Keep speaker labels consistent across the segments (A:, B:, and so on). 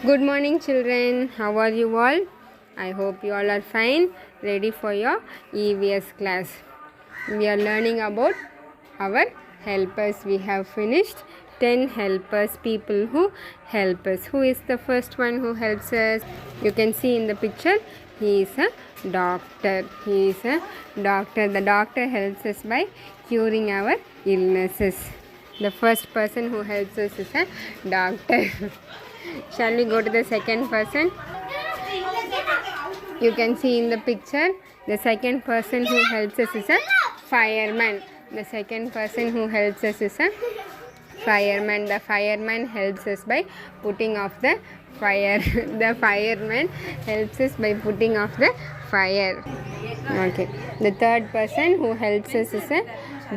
A: Good morning, children. How are you all? I hope you all are fine, ready for your EVS class. We are learning about our helpers. We have finished 10 helpers, people who help us. Who is the first one who helps us? You can see in the picture, he is a doctor. He is a doctor. The doctor helps us by curing our illnesses. The first person who helps us is a doctor. Shall we go to the second person? You can see in the picture, the second person who helps us is a fireman. The second person who helps us is a fireman. The fireman helps us by putting off the fire. The fireman helps us by putting off the fire. Okay. The third person who helps us is a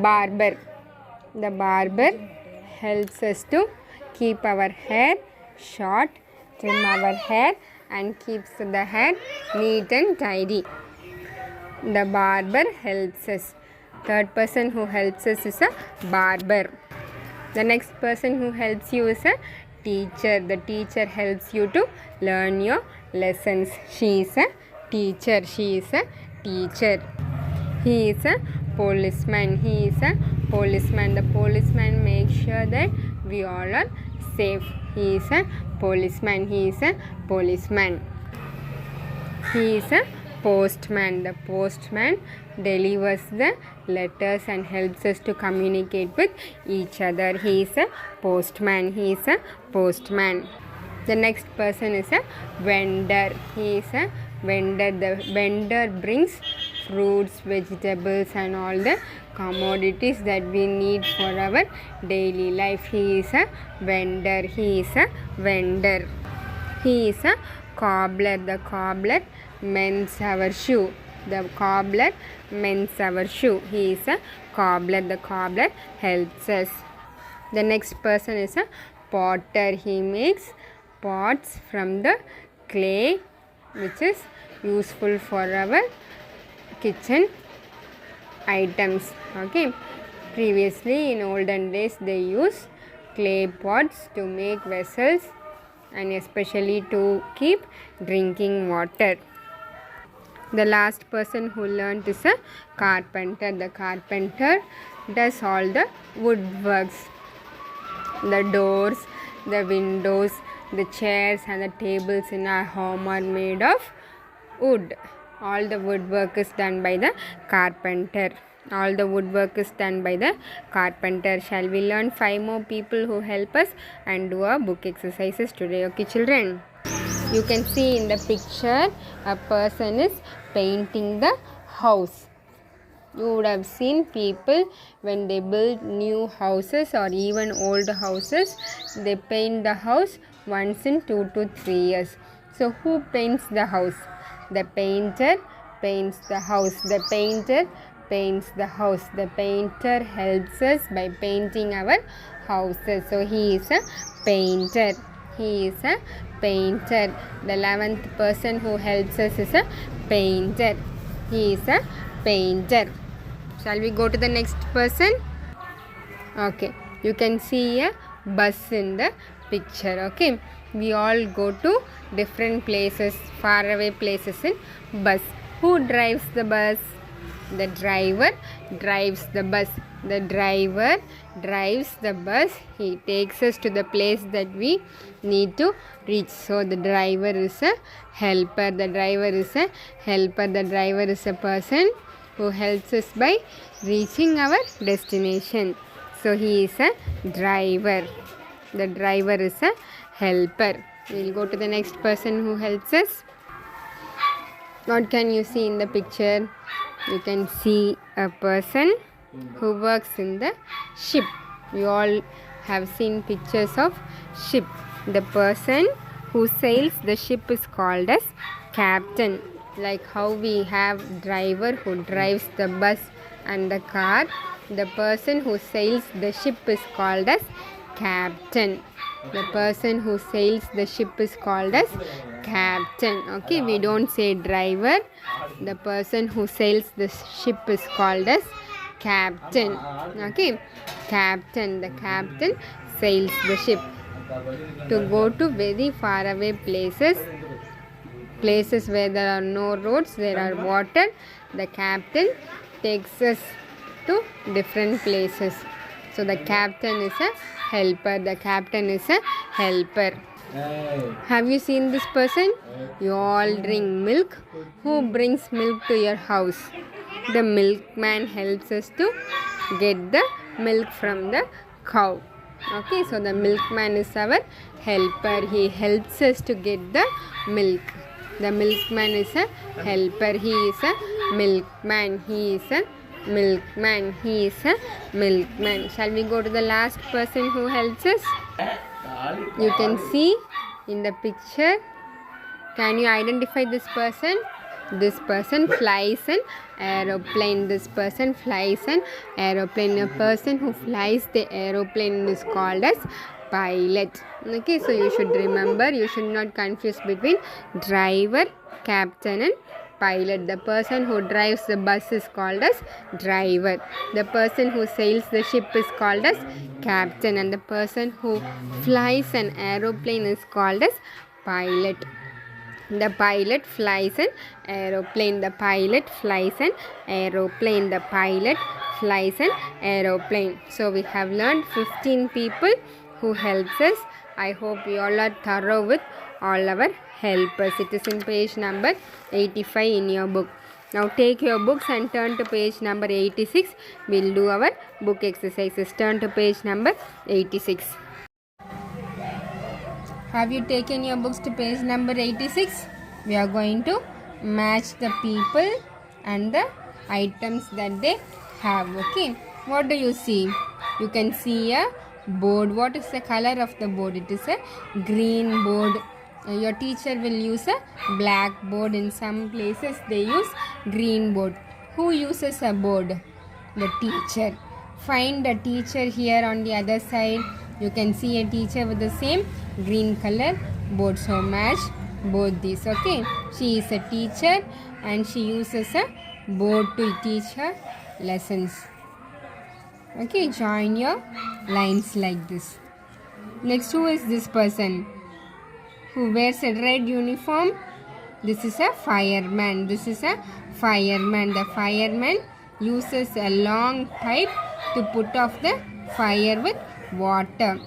A: barber. The barber helps us to keep our hair short, trim our hair and keeps the hair neat and tidy. The barber helps us. Third person who helps us is a barber. The next person who helps you is a teacher. The teacher helps you to learn your lessons. She is a teacher. She is a teacher. He is a policeman. He is a policeman. The policeman makes sure that we all are safe. He is a policeman. He is a policeman. He is a postman. The postman delivers the letters and helps us to communicate with each other. He is a postman. He is a postman. The next person is a vendor. He is a vendor. The vendor brings fruits, vegetables and all the commodities that we need for our daily life. He is a vendor. He is a vendor. He is a cobbler. The cobbler mends our shoe. The cobbler mends our shoe. He is a cobbler. The cobbler helps us. The next person is a potter. He makes pots from the clay, which is useful for our kitchen items. Okay, previously in olden days they use clay pots to make vessels and especially to keep drinking water. The last person who learned is a carpenter. The carpenter does all the woodworks. The doors, the windows, the chairs and the tables in our home are made of wood. All the woodwork is done by the carpenter. All the woodwork is done by the carpenter. Shall we learn 5 more people who help us and do our book exercises today? Okay, children. You can see in the picture a person is painting the house. You would have seen people when they build new houses or even old houses, they paint the house once in 2 to 3 years. So who paints the house? The painter paints the house. The painter paints the house. The painter helps us by painting our houses. So he is a painter. He is a painter. The 11th person who helps us is a painter. He is a painter. Shall we go to the next person? Okay. You can see a bus in the picture. Okay. We all go to different places, faraway places in bus. Who drives the bus? The driver drives the bus. The driver drives the bus. He takes us to the place that we need to reach. So the driver is a helper. The driver is a helper. The driver is a person who helps us by reaching our destination. So he is a driver. The driver is a helper. We will go to the next person who helps us. What can you see in the picture? You can see a person who works in the ship. You all have seen pictures of ship. The person who sails the ship is called as captain. Like how we have driver who drives the bus and the car, the person who sails the ship is called as captain. The person who sails the ship is called as captain. Okay, we don't say driver. The person who sails the ship is called as captain. Okay, captain. The captain sails the ship. To go to very far away places where there are no roads, there are water. The captain takes us to different places. So the captain is a helper. The captain is a helper. Have you seen this person? You all drink milk. Who brings milk to your house? The milkman helps us to get the milk from the cow. Okay, so the milkman is our helper. He helps us to get the milk. The milkman is a helper. He is a milkman. He is a milkman. He is a milkman. Shall we go to the last person who helps us? You can see in the picture. Can you identify this person? This person flies an aeroplane. This person flies an aeroplane. A person who flies the aeroplane is called as pilot. Okay, so you should remember, you should not confuse between driver, captain and pilot. The person who drives the bus is called as driver. The person who sails the ship is called as captain, and the person who flies an aeroplane is called as pilot. The pilot flies an aeroplane. The pilot flies an aeroplane. The pilot flies an aeroplane. So we have learned 15 people who helps us. I hope you all are thorough with all our helpers. It is in page number 85 in your book. Now take your books and turn to page number 86. We'll do our book exercises. Turn to page number 86. Have you taken your books to page number 86? We are going to match the people and the items that they have. Okay. What do you see? You can see a board. What is the color of the board? It is a green board. Your teacher will use a black board. In some places they use green board. Who uses a board? The teacher. Find a teacher here on the other side. You can see a teacher with the same green color board. So match both these. Okay. She is a teacher and she uses a board to teach her lessons. Okay. Join your lines like this. Next, who is this person? Who wears a red uniform? This is a fireman. This is a fireman. The fireman uses a long pipe to put off the fire with water.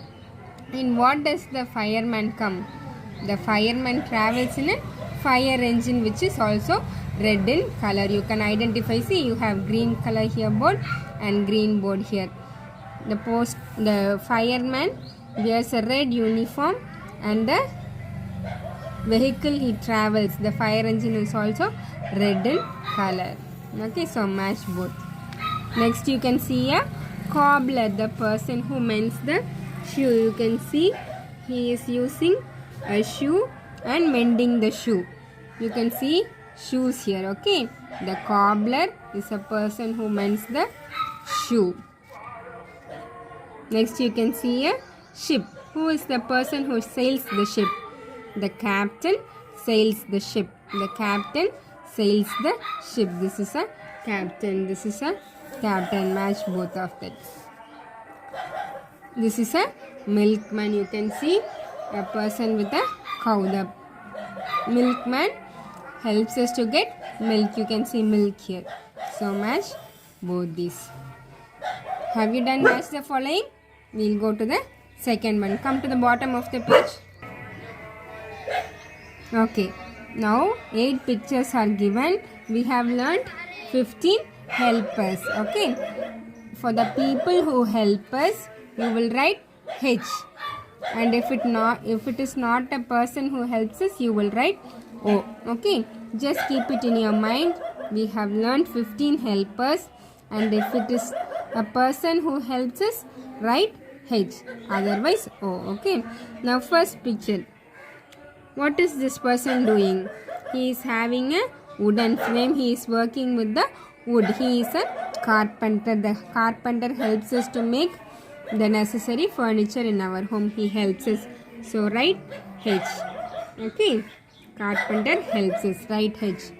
A: In what does the fireman come? The fireman travels in a fire engine which is also red in color. You can identify. See, you have green color here board and green board here. The fireman wears a red uniform and the vehicle he travels, the fire engine, is also red in color. Okay, so match both. Next, you can see a cobbler, the person who mends the shoe. You can see he is using a shoe and mending the shoe. You can see shoes here. Okay, the cobbler is a person who mends the shoe. Next, you can see a ship. Who is the person who sails the ship? The captain sails the ship. The captain sails the ship. This is a captain. This is a captain. Match both of that. This is a milkman. You can see a person with a cow. The milkman helps us to get milk. You can see milk here. So match both these. Have you done match the following? We'll go to the second one. Come to the bottom of the page. Okay. Now 8 pictures are given. We have learnt 15 helpers. Okay. For the people who help us, you will write H. And if it is not a person who helps us, you will write O. Okay. Just keep it in your mind. We have learnt 15 helpers, and if it is a person who helps us, write H. Otherwise O. Okay. Now first picture. What is this person doing? He is having a wooden frame. He is working with the wood. He is a carpenter. The carpenter helps us to make the necessary furniture in our home. He helps us. So write H. Okay. Carpenter helps us. Write H.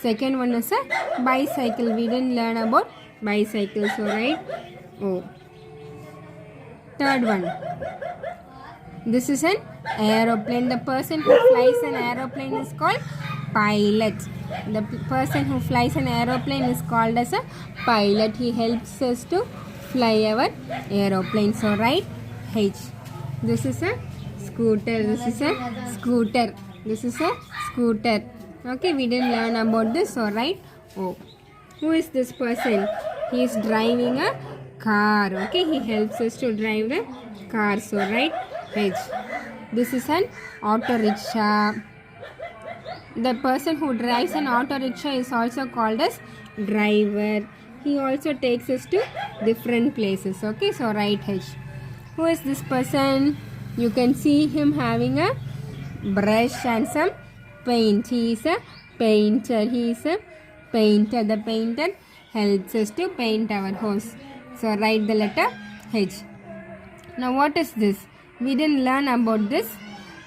A: Second one is a bicycle. We didn't learn about bicycle. So write O. Third one. This is an aeroplane. The person who flies an aeroplane is called pilot. The person who flies an aeroplane is called as a pilot. He helps us to fly our aeroplane. So write H. This is a scooter. This is a scooter. This is a scooter. Okay, we didn't learn about this. So write O. Who is this person? He is driving a car. Okay, he helps us to drive the car. So write H. This is an auto rickshaw. The person who drives an auto rickshaw is also called as driver. He also takes us to different places. Okay, so write H. Who is this person? You can see him having a brush and some paint. He is a painter. He is a painter. The painter helps us to paint our house. So write the letter H. Now what is this? We didn't learn about this.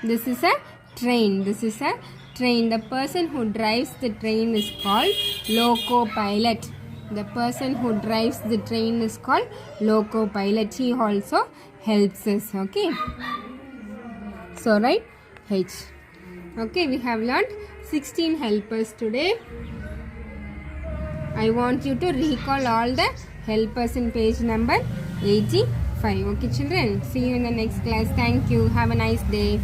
A: This is a train. This is a train. The person who drives the train is called loco pilot. The person who drives the train is called loco pilot. He also helps us. Okay. So write H. Okay, we have learned 16 helpers today. I want you to recall all the helpers in page number 85. Okay children, see you in the next class. Thank you. Have a nice day.